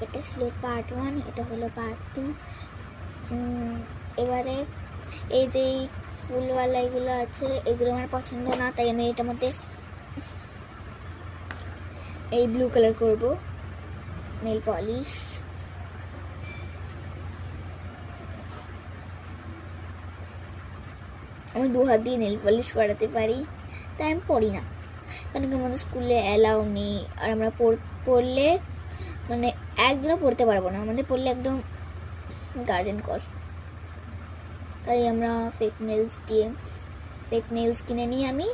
এটা ছিল পার্ট 1, এটা হলো পার্ট 2। এবারে এই যে ফুলওয়ালা এগুলো আছে, এগুলো আমার পছন্দ না, তাই আমি এটার মধ্যে এই ব্লু কালার করব নেল পলিশ। আমি 2 হাত দিয়ে নেল পলিশ পরাতে পারি, তাই আমি পড়ি না, কারণ কি আমাদের স্কুলে অ্যালাউ নেই। আর আমরা পড়লে মানে একজনও পড়তে পারবো না, আমাদের পড়লে একদম গার্জেন কল। তাই আমরা ফেক নেলস কিনে নিই। আমি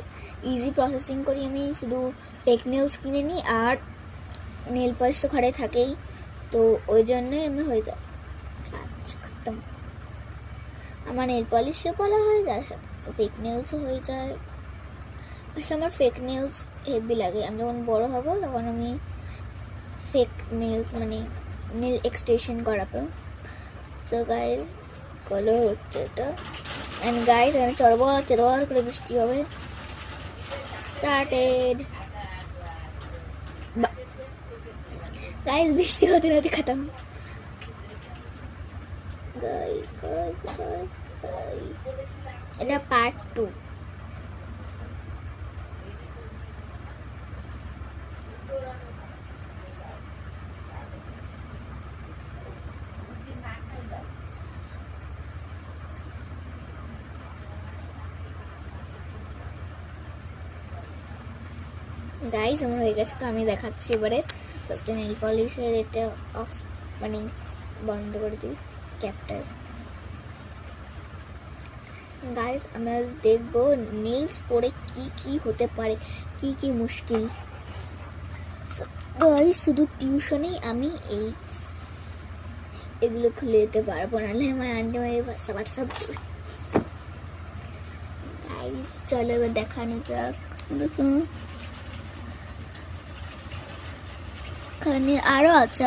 ইজি প্রসেসিং করি, আমি শুধু ফেক নেলস কিনে নিই, আর নেল পলিশ তো ঘরে থাকেই, তো ওই জন্যই আমার হয়ে যায় আচ্ছা খতম। আমার নেল পলিশও বলা হয়ে যায়, ফেক নেলসও হয়ে যায়। আসলে আমার ফেক নেলস হেভি লাগে। আমি যখন বড় হব তখন আমি ফেক নেলস মানে নেল এক্সটেনশন করাবো। তো গাইজ কলো হচ্ছে এটা, অ্যান্ড গাইজ এখানে চড়বড় করে বৃষ্টি হবে। স্টার্টেড। গাইজ বৃষ্টি হতে হতে খতম। গাইজ এটা পার্ট 2। গাইজ আমার হয়ে গেছে, তো আমি দেখাচ্ছি এবারে। ফার্স্টে নেল পলিশের এটা অফ মানে বন্ধ করে দিই ক্যাপটা। গাইজ আমরা দেখবো নেলস পরে কি কি হতে পারে, কি কি মুশকিল। গাইজ শুধু টিউশনেই আমি এগুলো খুলে যেতে পারবো, নাহলে আমার আন্টি মাই হোয়াটসঅ্যাপ দেবে। গাইজ চলো এবার দেখানো যাক। দেখুন এখানে আরো আছে,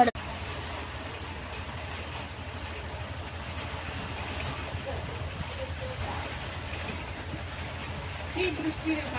কি বৃষ্টি রে।